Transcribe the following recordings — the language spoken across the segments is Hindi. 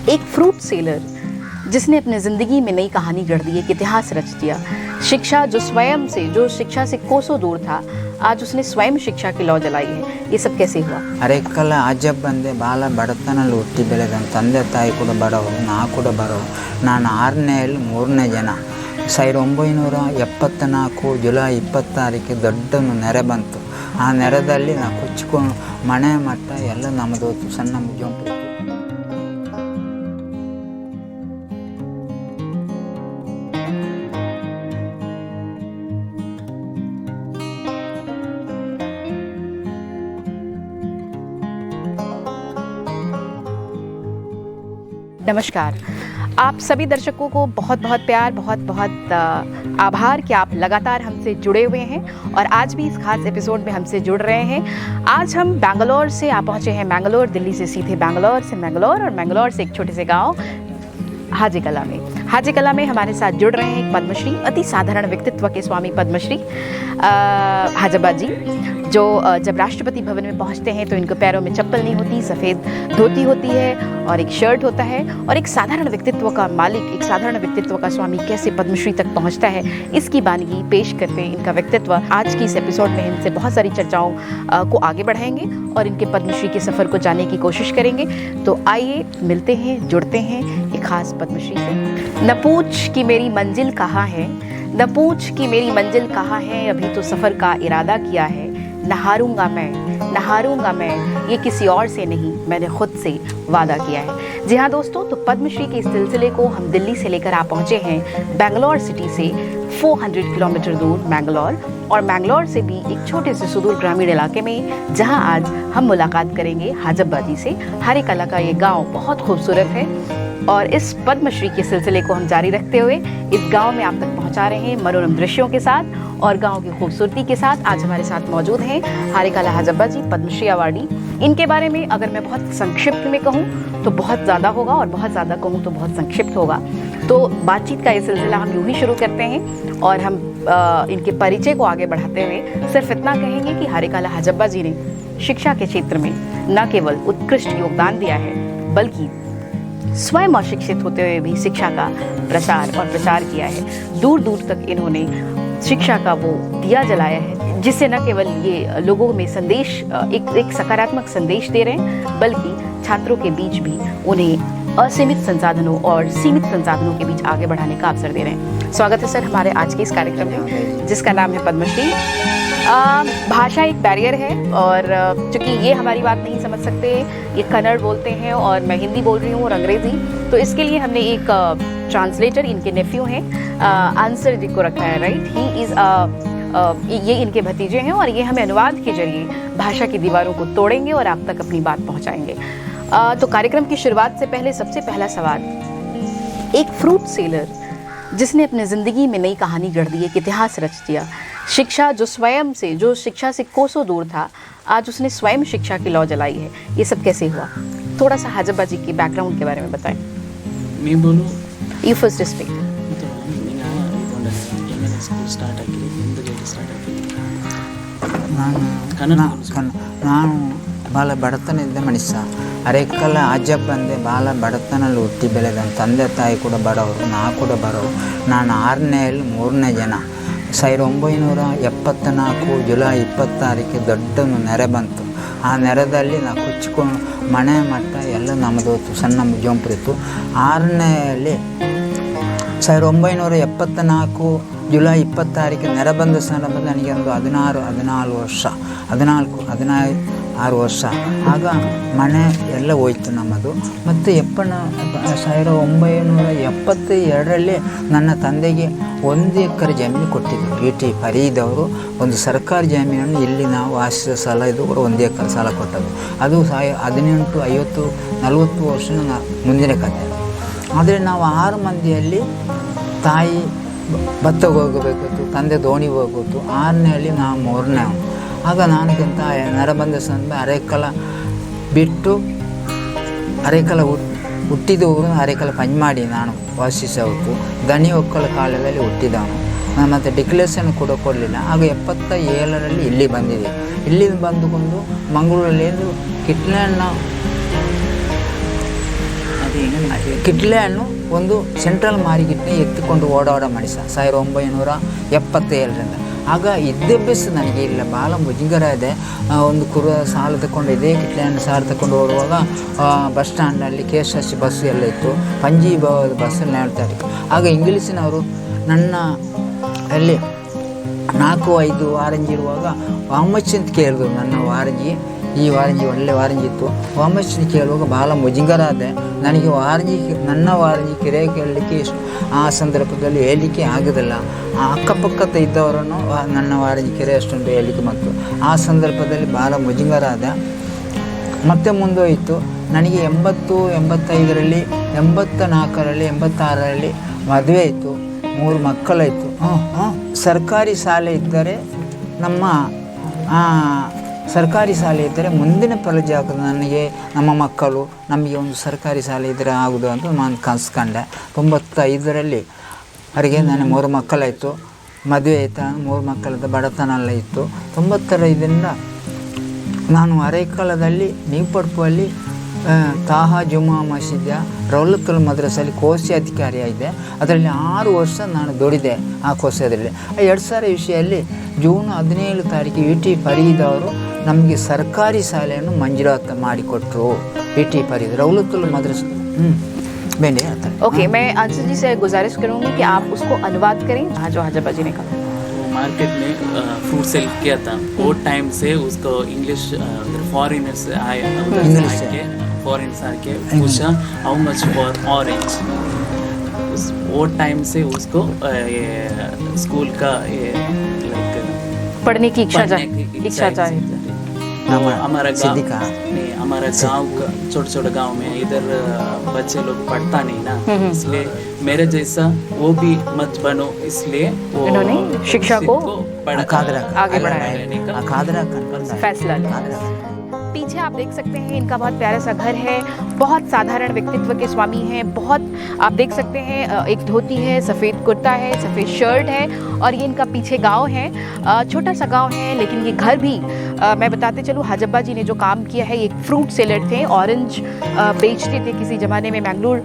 एक फ्रूट सेलर जिसने अपनी ज़िंदगी में नई कहानी गढ़ दी, एक इतिहास रच दिया। शिक्षा जो शिक्षा से कोसों दूर था, आज उसने स्वयं शिक्षा की लौ जलाई है। ये सब कैसे हुआ? ಅರೆ ಕಲ್ಲ ಅಜ್ಜಬ್ ಬಂದೆ ಭಾಳ ಬಡತನಲ್ಲಿ ಹುಟ್ಟಿ ಬೆಳೆದ ತಂದೆ ತಾಯಿ ಕೂಡ ಬಡವರು, ನಾ ಕೂಡ ಬಡವರು. ನಾನು 6ನೇಯಲ್ಲಿ 3ನೇ ಜನ. 1974 ಜುಲೈ 26 ದೊಡ್ಡ ನೆರೆ ಬಂತು. ಆ ನೆರೆದಲ್ಲಿ ನಾ ಕೊಚ್ಕೊಂಡು ಮನೆ ಮಟ್ಟ ಎಲ್ಲ ನಮ್ಮದು ಸಣ್ಣ ಜೊಂಪು. नमस्कार, आप सभी दर्शकों को बहुत बहुत प्यार, बहुत बहुत आभार कि आप लगातार हमसे जुड़े हुए हैं और आज भी इस खास एपिसोड में हमसे जुड़ रहे हैं। आज हम बैंगलोर से पहुंचे हैं मैंगलोर, दिल्ली से सीधे बैंगलोर और मैंगलोर से एक छोटे से गांव हाजी कला में हमारे साथ जुड़ रहे हैं एक पद्मश्री, अति साधारण व्यक्तित्व के स्वामी पद्मश्री हाजब्बा जी, जो जब राष्ट्रपति भवन में पहुंचते हैं तो इनको पैरों में चप्पल नहीं होती, सफ़ेद धोती होती है और एक शर्ट होता है। और एक साधारण व्यक्तित्व का मालिक, एक साधारण व्यक्तित्व का स्वामी कैसे पद्मश्री तक पहुंचता है, इसकी बानगी पेश करते हैं। इनका व्यक्तित्व आज की इस एपिसोड में इनसे बहुत सारी चर्चाओं को आगे बढ़ाएंगे और इनके पद्मश्री के सफ़र को जानने की कोशिश करेंगे। तो आइए मिलते हैं, जुड़ते हैं एक खास पद्मश्री से। न पूछ कि मेरी मंजिल कहाँ है, न पूछ कि मेरी मंजिल कहाँ है, अभी तो सफ़र का इरादा किया है। न हारूंगा मैं, ये किसी और से नहीं, मैंने खुद से वादा किया है। जी हाँ दोस्तों, तो पद्मश्री के इस सिलसिले को हम दिल्ली से लेकर आ पहुँचे हैं बैंगलोर सिटी से 400 किलोमीटर दूर मैंगलोर, और मैंगलोर से भी एक छोटे से सुदूर ग्रामीण इलाके में, जहाँ आज हम मुलाकात करेंगे हाजब्बा जी से। हाजी कला का ये गाँव बहुत खूबसूरत है और इस पद्मश्री के सिलसिले को हम जारी रखते हुए इस गांव में आप तक पहुंचा रहे हैं मनोरम दृश्यों के साथ और गांव की खूबसूरती के साथ। आज हमारे साथ मौजूद हैं हाजी कला हाजब्बा जी, पद्मश्री अवार्डी। इनके बारे में अगर मैं बहुत संक्षिप्त में कहूँ तो बहुत ज़्यादा होगा और बहुत ज़्यादा कहूँ तो बहुत संक्षिप्त होगा। तो बातचीत का ये सिलसिला हम यूँ ही शुरू करते हैं और हम इनके परिचय को आगे बढ़ाते हुए सिर्फ इतना कहेंगे कि हाजी कला हाजब्बा जी ने शिक्षा के क्षेत्र में न केवल उत्कृष्ट योगदान दिया है, बल्कि स्वयं अशिक्षित होते हुए भी शिक्षा का प्रचार किया है। दूर दूर तक इन्होंने शिक्षा का वो दिया जलाया है, जिससे न केवल ये लोगों में संदेश एक सकारात्मक संदेश दे रहे हैं, बल्कि छात्रों के बीच भी उन्हें असीमित संसाधनों और सीमित संसाधनों के बीच आगे बढ़ाने का अवसर दे रहे हैं। स्वागत है सर हमारे आज के इस कार्यक्रम में, जिसका नाम है पद्मश्री। भाषा एक बैरियर है और चूँकि ये हमारी बात नहीं समझ सकते, ये कन्नड़ बोलते हैं और मैं हिंदी बोल रही हूँ और अंग्रेज़ी, तो इसके लिए हमने एक ट्रांसलेटर, इनके नेफ्यू हैं आंसर जी को रखा है, राइट। ही इज़ ये इनके भतीजे हैं और ये हमें अनुवाद के जरिए भाषा की दीवारों को तोड़ेंगे और आप तक अपनी बात पहुँचाएंगे। तो कार्यक्रम की शुरुआत से पहले सबसे पहला सवाल, एक फ्रूट सेलर जिसने अपनी ज़िंदगी में नई कहानी गढ़ दी, एक इतिहास रच दिया। शिक्षा जो शिक्षा से कोसों दूर था, आज उसने स्वयं शिक्षा की लौ जलाई है। ये सब कैसे हुआ? थोड़ा सा हाजब्बा जी की बैकग्राउंड के बारे में बताएं। मैं बोलूँ यू फर्स्ट स्पीक। ನಾನು ಭಾಳ ಬಡತನ ಇದ್ದ ಮನುಷ್ಯ. ಅರೆಕಲ್ಲ ಅಜ್ಜಬ್ ಬಂದೆ ಭಾಳ ಬಡತನಲ್ಲಿ ಹುಟ್ಟಿ ಬೆಳೆದ ತಂದೆ ತಾಯಿ ಕೂಡ ಬಡವರು, ನಾ ಕೂಡ ಬಡವರು. ನಾನು 6ನೇಯಲ್ಲಿ 3ನೇ ಜನ. 1974 ಜುಲೈ 26 ದೊಡ್ಡ ನೆರೆ ಬಂತು. ಆ ನೆರೆದಲ್ಲಿ ನಾ ಕೊಚ್ಕೊಂಡು ಮನೆ ಮಟ್ಟ ಎಲ್ಲ ನಮ್ಮದು ಸಣ್ಣ ಜೊಂಪು. 6ನೇಯಲ್ಲಿ 1974 ಜುಲೈ 26 ನೆರೆ ಬಂದ ಸಂದರ್ಭದಲ್ಲಿ ನನಗೆ ಒಂದು 16 ವರ್ಷ. ಆಗ ಮನೆ ಎಲ್ಲ ಹೋಯ್ತು ನಮ್ಮದು. ಮತ್ತು 1972 ನನ್ನ ತಂದೆಗೆ 1 ಎಕರೆ ಜಮೀನು ಕೊಟ್ಟಿದ್ದರು. BT ಫರೀದ್ ಅವರು ಒಂದು ಸರ್ಕಾರಿ ಜಮೀನನ್ನು, ಇಲ್ಲಿ ನಾವು ವಾಸಿಸೋ ಸ್ಥಳ ಇದು ಕೂಡ 1 ಎಕರೆ ಸಾಲ ಕೊಟ್ಟದ್ದು. ಅದು 18, 50, 40 ವರ್ಷ ಮುಂದಿನ ಕಥೆ. ಆದರೆ ನಾವು 6 ಮಂದಿಯಲ್ಲಿ ತಾಯಿ ಭತ್ತಕ್ಕೆ ಹೋಗಬೇಕಿತ್ತು, ತಂದೆ ದೋಣಿಗೆ ಹೋಗ್ಬಿಟ್ಟು, 6ನೇಯಲ್ಲಿ ನಾವು 3ನೇ. ಆಗ ನನಗಿಂತ ನೆರೆ ಬಂದ ಸಂದರ್ಭ ಅರೆಕಲ ಬಿಟ್ಟು ಅರೆಕಲ ಹುಟ್ಟಿದ ಊರು ಅರೆಕಲ ಪಂಜ್ಮಾಡಿ ನಾನು ವಾಸಿಸೋದು. ದನಿ ಒಕ್ಕಲ ಕಾಲದಲ್ಲಿ ಹುಟ್ಟಿದವನು. ನಾನು ಮತ್ತು ಡಿಕ್ಲೇಷನ್ ಕೂಡ ಕೊಡಲಿಲ್ಲ. ಆಗ 77ರಲ್ಲಿ ಇಲ್ಲಿ ಬಂದಿದೆ. ಇಲ್ಲಿ ಬಂದುಕೊಂಡು ಮಂಗಳೂರಲ್ಲಿ ಕಿಟ್ಲಣ್ಣ ಕಿಟ್ಲೆ ಹಣ್ಣು ಒಂದು ಸೆಂಟ್ರಲ್ ಮಾರ್ಕೆಟ್ನ ಎತ್ತಿಕೊಂಡು ಓಡಾಡೋ ಮನುಷ್ಯ 1977ರಿಂದ. ಆಗ ವಿದ್ಯಾಭ್ಯಾಸ ನನಗೆ ಇಲ್ಲ, ಭಾಳ ಮುಜುಗರ ಇದೆ. ಒಂದು ಸಾಲ ತಗೊಂಡು ಇದೇ ಕಿಟ್ಲೆ ಹಣ್ಣು ಸಾಲ ತಗೊಂಡು ಹೋಗುವಾಗ ಬಸ್ ಸ್ಟ್ಯಾಂಡ್ನಲ್ಲಿ KSRTC ಬಸ್ಸು ಎಲ್ಲ ಇತ್ತು, ಪಂಜಿ ಬಸ್ಸಲ್ಲಿ ಹೇಳ್ತಾರೆ. ಆಗ ಇಂಗ್ಲೀಷಿನವರು ನನ್ನ ಅಲ್ಲಿ 4-5 ವಾರಂಜಿ ಇರುವಾಗ ವಾಮಚ್ ಅಂತ ಕೇಳಿದ್ರು. ನನ್ನ ವಾರಂಜಿ ಈ ವಾರಂಜಿ ಒಳ್ಳೆ ವಾರಂಜಿ ಇತ್ತು. ವಾಮಚ್ ಅಂತ ಕೇಳುವಾಗ ಭಾಳ ಮುಜುಗರ ಆದೆ. ನನಗೆ ನನ್ನ ವಾರಂಜಿ ಕೆರೆ ಕೇಳಲಿಕ್ಕೆ ಆ ಸಂದರ್ಭದಲ್ಲಿ ಹೇಳಲಿಕ್ಕೆ ಆಗೋದಿಲ್ಲ. ಆ ಅಕ್ಕಪಕ್ಕದ ಇದ್ದವರನ್ನು ನನ್ನ ವಾರಂಜಿ ಕೆರೆ ಅಷ್ಟೊಂದು ಹೇಳಲಿಕ್ಕೆ ಮತ್ತು ಆ ಸಂದರ್ಭದಲ್ಲಿ ಭಾಳ ಮುಜುಗರ ಆದೆ. ಮತ್ತೆ ಮುಂದೋಯಿತು. ನನಗೆ 85ರಲ್ಲಿ 84ರಲ್ಲಿ 86ರಲ್ಲಿ ಮದುವೆ ಆಯಿತು, 3 ಮಕ್ಕಳಾಯಿತು. ಸರ್ಕಾರಿ ಶಾಲೆ ಇದ್ದರೆ ಸರ್ಕಾರಿ ಶಾಲೆ ಇದ್ದರೆ ಮುಂದಿನ ಪ್ರಜೆ ಆಗೋದು, ನನಗೆ ನಮ್ಮ ಮಕ್ಕಳು ನಮಗೆ ಒಂದು ಸರ್ಕಾರಿ ಶಾಲೆ ಇದ್ದರೆ ಆಗೋದು ಅಂತ ನಾನು ಕನ್ಸ್ಕೊಂಡೆ. 95ರಲ್ಲಿ ಅವರಿಗೆ ನನಗೆ 3 ಮಕ್ಕಳಾಯಿತು, ಮದುವೆ ಆಯಿತು, 3 ಮಕ್ಕಳದ ಬಡತನ ಎಲ್ಲ ಇತ್ತು. 95ರಿಂದ ನಾನು ಅರೆಕಾಲದಲ್ಲಿ ನ್ಯೂಪಡ್ಪಲ್ಲಿ ತಾಹಾ ಜುಮಾ ಮಸೀದಿಯ ರೌಲತುಲ್ ಮದ್ರಸಲ್ಲಿ ಕೋಶಾಧಿಕಾರಿಯಾಗಿದೆ. ಅದರಲ್ಲಿ 6 ವರ್ಷ ನಾನು ದುಡಿದೆ ಆ ಕೋಶದಲ್ಲಿ. 2000 ಜೂನ್ 17 ತಾರೀಕಿಗೆ UT ಫರೀದ್ ಅವರು ನಮಗೆ ಸರ್ಕಾರಿ ಶಾಲೆಯನ್ನು ಮಂಜೂರಾತಿ ಮಾಡಿಕೊಟ್ರು. UT ಫರೀದ್ रौलतुल मदरसा बेंडे आता है. ओके, मैं आंसर जी से गुजारिश करूँगी कि आप उसको अनुवाद करें जो हाजब्बा जी ने कहा. मार्केट में फ्रूट सेल किया था, वो टाइम से उसको इंग्लिश फॉरेनर्स आए, फॉरेनर्स आके पूछा हाउ मच फॉर ऑरेंज. वो टाइम से उसको स्कूल का पढ़ने की इच्छा चाहे. हमारा गांव का छोटा गांव में इधर बच्चे लोग पढ़ता नहीं ना, इसलिए मेरे जैसा वो भी मत बनो, इसलिए वो इन्होंने शिक्षा को आगे बढ़ाया फैसला लिया. पीछे आप देख सकते हैं इनका बहुत प्यारा सा घर है, बहुत साधारण व्यक्तित्व के स्वामी हैं. बहुत आप देख सकते हैं एक धोती है, सफ़ेद कुर्ता है, सफ़ेद शर्ट है और ये इनका पीछे गांव है. छोटा सा गांव है लेकिन ये घर भी मैं बताते चलूँ, हाजब्बा जी ने जो काम किया है, एक फ्रूट सेलर थे, ऑरेंज बेचते थे किसी ज़माने में. मैंगलोर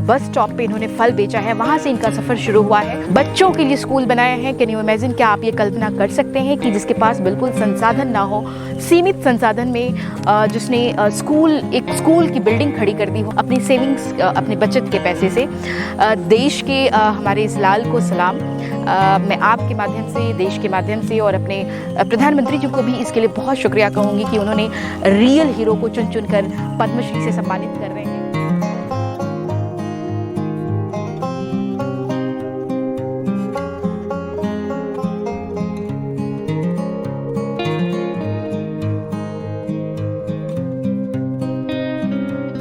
बस स्टॉप पे इन्होंने फल बेचा है, वहाँ से इनका सफ़र शुरू हुआ है. बच्चों के लिए स्कूल बनाया है. कैन यू इमेजिन, क्या आप ये कल्पना कर सकते हैं कि जिसके पास बिल्कुल संसाधन ना हो, सीमित संसाधन में जिसने एक स्कूल की बिल्डिंग खड़ी कर दी हो अपनी सेविंग्स, अपने बचत के पैसे से. देश के हमारे इस लाल को सलाम. मैं आपके माध्यम से, देश के माध्यम से और अपने प्रधानमंत्री जी को भी इसके लिए बहुत शुक्रिया कहूँगी कि उन्होंने रियल हीरो को चुन कर पद्मश्री से सम्मानित कर रहे हैं.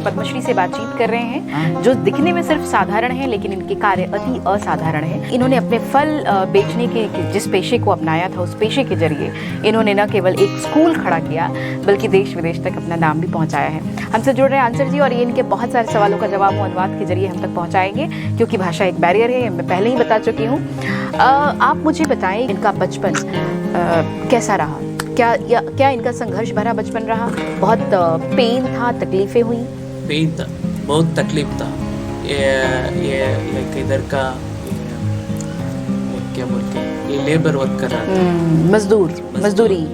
पद्मश्री से बातचीत कर रहे हैं, जो दिखने में सिर्फ साधारण है लेकिन इनके कार्य अति असाधारण है. इन्होंने अपने फल बेचने के जिस पेशे को अपनाया था, उस पेशे के जरिए इन्होंने न केवल एक स्कूल खड़ा किया बल्कि देश विदेश तक अपना नाम भी पहुंचाया है. हमसे जुड़ रहे हैं आंसर जी और ये इनके बहुत सारे सवालों का जवाब वो अनुवाद के जरिए हम तक पहुंचाएंगे, क्योंकि भाषा एक बैरियर है, मैं पहले ही बता चुकी हूँ. आप मुझे बताएं इनका बचपन कैसा रहा? क्या इनका संघर्ष भरा बचपन रहा? बहुत पेन था, तकलीफें हुई? पेन था, बहुत तकलीफ था. ये लाइक इधर का क्या बोलते हैं, ये लेबर वर्क कर रहा था, मजदूरी.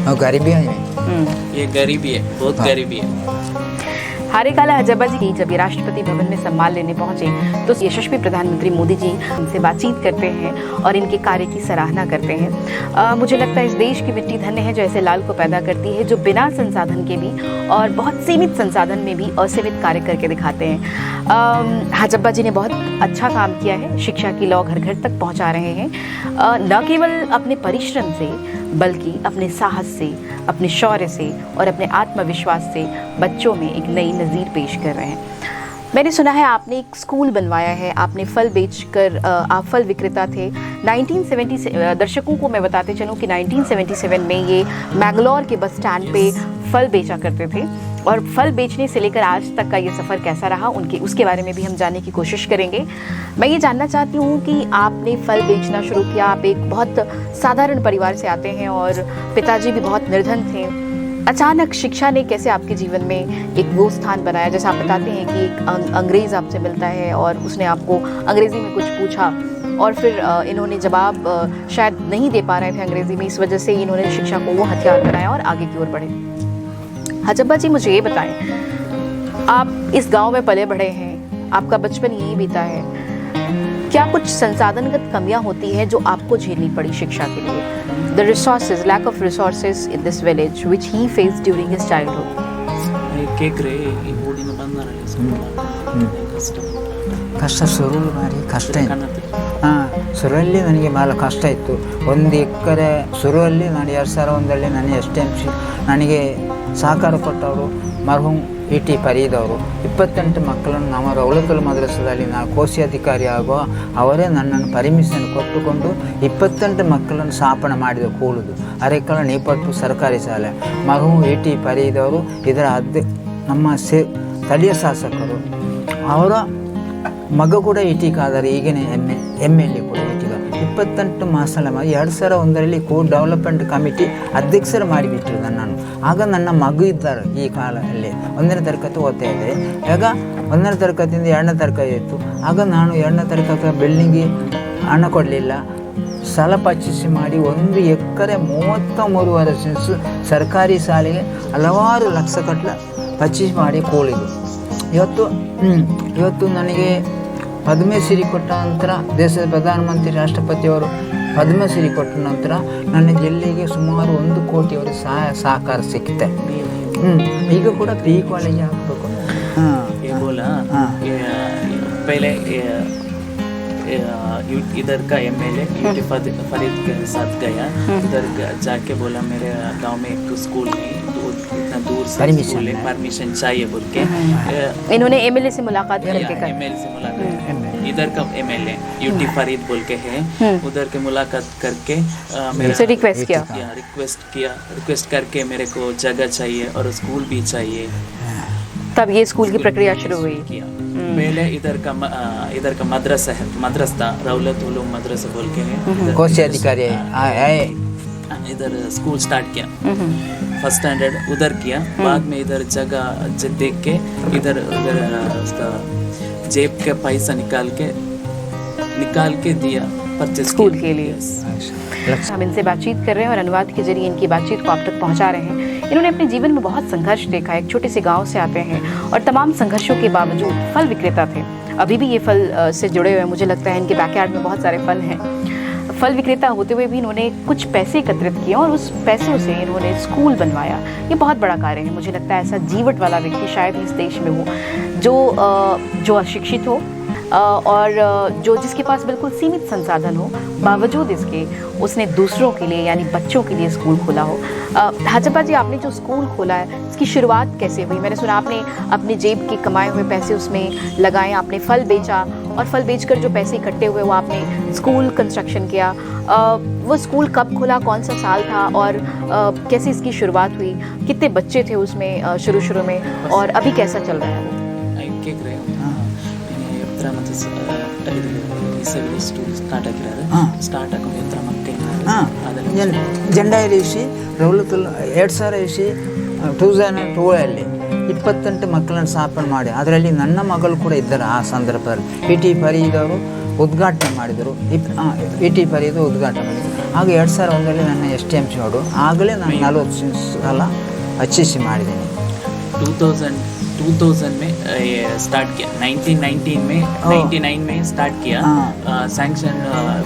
और गरीबी है, ये गरीबी है, बहुत गरीबी है. हारेकाला हाजब्बा जी जब ये राष्ट्रपति भवन में सम्मान लेने पहुंचे तो यशस्वी प्रधानमंत्री मोदी जी उनसे बातचीत करते हैं और इनके कार्य की सराहना करते हैं. मुझे लगता है इस देश की मिट्टी धन्य है जो ऐसे लाल को पैदा करती है, जो बिना संसाधन के भी और बहुत सीमित संसाधन में भी असीमित कार्य करके दिखाते हैं. हाजब्बा जी ने बहुत अच्छा काम किया है, शिक्षा की लौ घर घर तक पहुंचा रहे हैं. न केवल अपने परिश्रम से बल्कि अपने साहस से, अपने शौर्य से और अपने आत्मविश्वास से बच्चों में एक नई नज़ीर पेश कर रहे हैं. मैंने सुना है आपने एक स्कूल बनवाया है, आपने फल बेचकर आप फल विक्रेता थे. 1970 दर्शकों को मैं बताते चलूँ कि 1977 में ये मैंगलोर के बस स्टैंड पे फल बेचा करते थे और फल बेचने से लेकर आज तक का ये सफ़र कैसा रहा उसके बारे में भी हम जानने की कोशिश करेंगे. मैं ये जानना चाहती हूँ कि आपने फल बेचना शुरू किया, आप एक बहुत साधारण परिवार से आते हैं और पिताजी भी बहुत निर्धन थे. अचानक शिक्षा ने कैसे आपके जीवन में एक वो स्थान बनाया? जैसे आप बताते हैं कि एक अंग्रेज़ आपसे मिलता है और उसने आपको अंग्रेज़ी में कुछ पूछा और फिर इन्होंने जवाब शायद नहीं दे पा रहे थे अंग्रेज़ी में, इस वजह से इन्होंने शिक्षा को वो हथियार बनाया और आगे की ओर बढ़े। हजब्बा जी, मुझे ये बताएं, आप इस गांव में पले बढ़े हैं, आपका बचपन यहीं बीता है, क्या कुछ संसाधनगत कमियां होती है जो आपको झेलनी पड़ी शिक्षा के लिए? The resources, lack of resources in this village which he faced during his childhood. ಕೇಕ್ರೆ ಈ ಊರಿನ ಬಂದಾರಲ್ಲ ಕಷ್ಟ ಕಷ್ಟ ಶುರು ಮಾಡಿ ಕಷ್ಟ ಇತ್ತು. ಕನ್ನಡ ಶುರುವಲ್ಲಿ ನನಗೆ ಭಾಳ ಕಷ್ಟ ಇತ್ತು. 1 ಎಕರೆ ಶುರುವಲ್ಲಿ ನಾನು 2001ರಲ್ಲಿ ನನಗೆ STMC ನನಗೆ ಸಹಕಾರ ಕೊಟ್ಟವರು ಮರ್ಹೂಮ್ E.T. ಫರೀದ್ ಅವರು. 28 ಮಕ್ಕಳನ್ನು ನಮ್ಮ ರೌಲತುಲ್ ಮದ್ರಸದಲ್ಲಿ ನಾನು ಕೋಶಾಧಿಕಾರಿ ಆಗುವ ಅವರೇ ನನ್ನನ್ನು ಪರ್ಮಿಷನ್ ಕೊಟ್ಟುಕೊಂಡು 28 ಮಕ್ಕಳನ್ನು ಸ್ಥಾಪನೆ ಮಾಡಿದ ಕೂಳುದು ಅರೆಕಳ ನೇಪಟ್ಟು ಸರ್ಕಾರಿ ಶಾಲೆ. ಮರ್ಹೂಮ್ E.T. ಫರೀದ್ ಅವರು ಇದರ ನಮ್ಮ ಸ್ಥಳೀಯ ಶಾಸಕರು, ಅವರ ಮಗ ಕೂಡ E.T. ಖಾದರ್, ಈಗಿನ MLA ಕೂಡ E.T. 28 ಮಾಸಲ 2001ರಲ್ಲಿ ಕೋಡ್ ಡೆವಲಪ್ಮೆಂಟ್ ಕಮಿಟಿ ಅಧ್ಯಕ್ಷರು ಮಾಡಿಬಿಟ್ರು ನನ್ನನ್ನು. ಆಗ ನನ್ನ ಮಗು ಇದ್ದಾರೆ ಈ ಕಾಲದಲ್ಲಿ 1ನೇ ತರಗತಿ ಓದ್ತಾ ಇದ್ದೆ. ಆಗ 1ನೇ ತರಗತಿಯಿಂದ 2ನೇ ತರಗತಿ ಇತ್ತು. ಆಗ ನಾನು 2ನೇ ತರಗತಿ ಬಿಲ್ಡಿಂಗಿಗೆ ಹಣ ಕೊಡಲಿಲ್ಲ, ಸ್ಥಳ ಪರ್ಚೇಸ್ ಮಾಡಿ 1 ಎಕರೆ 33 ಸೆನ್ಸ್ ಸರ್ಕಾರಿ ಶಾಲೆಗೆ ಹಲವಾರು ಲಕ್ಷ ಕಟ್ಟಲ ಪರ್ಚೇಸ್ ಮಾಡಿ ಕೋಳಿದು. ಇವತ್ತು ನನಗೆ ಪದ್ಮಶ್ರೀ ಕೊಟ್ಟ ನಂತರ, ದೇಶದ ಪ್ರಧಾನಮಂತ್ರಿ ರಾಷ್ಟ್ರಪತಿಯವರು ಪದ್ಮಶ್ರೀ ಕೊಟ್ಟ ನಂತರ ನನ್ನ ಜಿಲ್ಲೆಗೆ ಸುಮಾರು 1 ಕೋಟಿಯವರ ಸಹಕಾರ ಸಿಕ್ಕಿದೆ. ಈಗ ಕೂಡ PE ಕಾಲೇಜ್ ಹಾಕಬೇಕು. पहले इधर का MLA E.T. फरीद के साथ गया, इधर जाके बोला मेरे गांव में एक स्कूल नहीं, इतना दूर से स्कूल है, परमिशन चाहिए बोल के इन्होंने MLA से मुलाकात करके कहा। MLA से मुलाकात, इधर का MLA E.T. फरीद बोल के है, उधर के मुलाकात करके मेरा रिक्वेस्ट करके मेरे को जगह चाहिए और स्कूल भी चाहिए. तब ये स्कूल की प्रक्रिया शुरू हुई. पहले इधर का मदरसा है, मदरसा रौलत उलूम मदरसा बोल के है, कोषाधिकारी इधर स्कूल स्टार्ट किया. फर्स्ट स्टैंडर्ड उधर किया. बाद में इधर जगह देख के इधर उसका जेब का पैसा निकाल के दिया परचेज स्कूल के लिए. हम इनसे बातचीत कर रहे हैं और अनुवाद के जरिए इनकी बातचीत को आप तक पहुंचा रहे हैं. इन्होंने अपने जीवन में बहुत संघर्ष देखा है. एक छोटे से गांव से आते हैं और तमाम संघर्षों के बावजूद फल विक्रेता थे. अभी भी ये फल से जुड़े हुए हैं. मुझे लगता है इनके बैकयार्ड में बहुत सारे फल हैं. फल विक्रेता होते हुए भी इन्होंने कुछ पैसे एकत्रित किए और उस पैसों से इन्होंने स्कूल बनवाया. ये बहुत बड़ा कार्य है. मुझे लगता है ऐसा जीवट वाला व्यक्ति शायद इस देश में हो जो अशिक्षित हो और जो जिसके पास बिल्कुल सीमित संसाधन हो, बावजूद इसके उसने दूसरों के लिए यानी बच्चों के लिए स्कूल खोला हो. हजब्बा जी, आपने जो स्कूल खोला है इसकी शुरुआत कैसे हुई? मैंने सुना आपने अपने जेब के कमाए हुए पैसे उसमें लगाए, आपने फल बेचा और फल बेचकर जो पैसे इकट्ठे हुए वो आपने स्कूल कंस्ट्रक्शन किया. वो स्कूल कब खुला, कौन सा साल था और कैसे इसकी शुरुआत हुई? कितने बच्चे थे उसमें शुरू में और अभी कैसा चल रहा है वो? ಜೆಂಡಾ ಇರಿಸಿ ರೌಲತುಲ್ 2002ರಲ್ಲಿ 28 ಮಕ್ಕಳನ್ನು ಸ್ಥಾಪನೆ ಮಾಡಿ ಅದರಲ್ಲಿ ನನ್ನ ಮಗಳು ಕೂಡ ಇದ್ದಾರೆ. ಆ ಸಂದರ್ಭದಲ್ಲಿ E.T. ಫರೀದ್ ಅವರು ಉದ್ಘಾಟನೆ ಮಾಡಿದರು. E.T. ಫರೀದ್ ಉದ್ಘಾಟನೆ ಮಾಡಿದರು. ಆಗ 2001ರಲ್ಲಿ ನನ್ನ STMC ಅವರು ಆಗಲೇ ನಾನು 40 ಸಲ ಅರ್ಚಿಸಿ ಮಾಡಿದ್ದೀನಿ. 2000 में स्टार्ट किया. 99 में स्टार्ट किया. सैंक्शन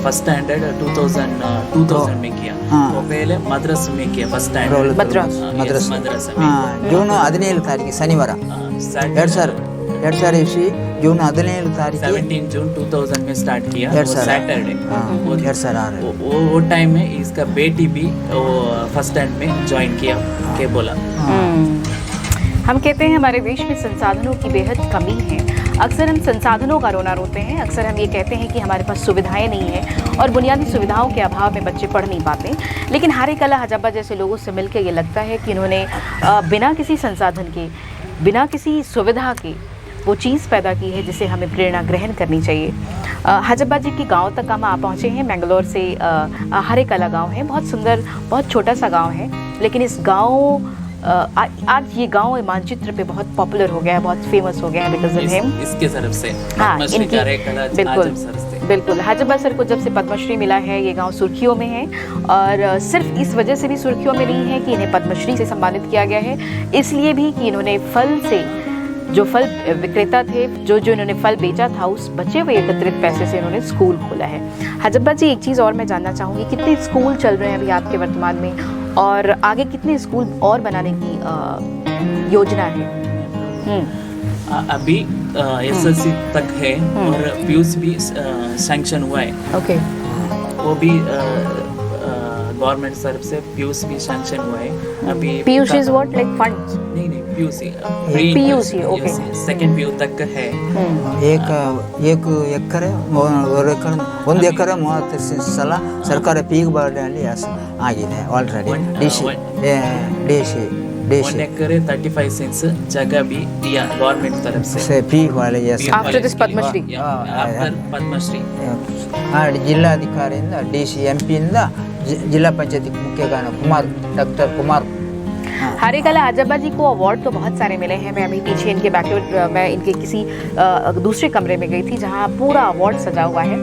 फर्स्ट स्टैंडर्ड 2000 में किया. वो पहले मद्रसा में किया. फर्स्ट स्टैंडर्ड मद्रसा ಜೂನ್ 17 ತಾರೀಕು शनिवार 2000 जून 17 तारीख 17 जून 2000 में स्टार्ट किया. सैटरडे वो टाइम में इसका बेटी भी फर्स्ट स्टैंड में ज्वाइन किया के बोला. हम कहते हैं हमारे देश में संसाधनों की बेहद कमी है. अक्सर हम संसाधनों का रोना रोते हैं. अक्सर हम ये कहते हैं कि हमारे पास सुविधाएं नहीं हैं और बुनियादी सुविधाओं के अभाव में बच्चे पढ़ नहीं पाते. लेकिन हारेकला हजब्बा जैसे लोगों से मिलकर ये लगता है कि इन्होंने बिना किसी संसाधन के, बिना किसी सुविधा के वो चीज़ पैदा की है जिसे हमें प्रेरणा ग्रहण करनी चाहिए. हजब्बा जी के गांव तक हम पहुँचे हैं. मैंगलोर से हारेकला गांव है. बहुत सुंदर, बहुत छोटा सा गांव है. लेकिन इस गांव आज ये गांव मानचित्र पे बहुत पॉपुलर हो गया है, बहुत फेमस हो गया है बिकॉज ऑफ हिम। इसके तरफ से हाँ, पद्मश्री इनकी- कार्यकला बिल्कुल। आजम सर से। बिल्कुल, हाजब्बा सर को जब से पद्मश्री मिला है ये गांव सुर्खियों में है, और सिर्फ इस वजह से भी सुर्खियों में नहीं है कि इन्हें पद्मश्री से सम्मानित किया गया है, इसलिए भी कि इन्होंने फल से, जो फल विक्रेता थे, जो इन्होंने फल बेचा था, उस बचे हुए एकत्रित पैसे से इन्होंने स्कूल खोला है। हाजब्बा जी, एक चीज़ और मैं जानना चाहूँगी, कितने स्कूल चल रहे हैं अभी आपके वर्तमान में, और आगे कितने स्कूल और बनाने की योजना है? अभी एसएससी तक है और पीयूसी भी सैंक्शन हुआ है। ओके, वो भी गवर्नमेंट तरफ से पीयूसी भी सैंक्शन हुआ है। अभी Piyush is what, like funds? नहीं PUC PUC, okay. Second PU तक है। एक ಎಕರೆ 1 ಎಕರೆ 30 ಸಲ ಸರ್ಕಾರ ಪೀಕ್ ಬಾರ್ಡಲ್ಲಿ ಆಗಿದೆ ಆಲ್ರೆಡಿ ಡಿಸಿ 1 एकड़ 35 सेंट्स जगह भी दिया गवर्नमेंट तरफ से ಪೀಕ್ ವಾಲೆ After this Padmashri? After Padmashri ಜಿಲ್ಲಾಧಿಕಾರಿಯಿಂದ ಡಿಸಿ ಎಂಪಿಯಿಂದ ಜಿಲ್ಲಾ ಪಂಚಾಯತಿ ಮುಖ್ಯ ಡಾಕ್ಟರ್ ಕುಮಾರ್। हरेकला हाजब्बा जी को अवार्ड तो बहुत सारे मिले हैं। मैं अभी पीछे इनके मैं इनके किसी दूसरे कमरे में गई थी जहां पूरा अवार्ड सजा हुआ है।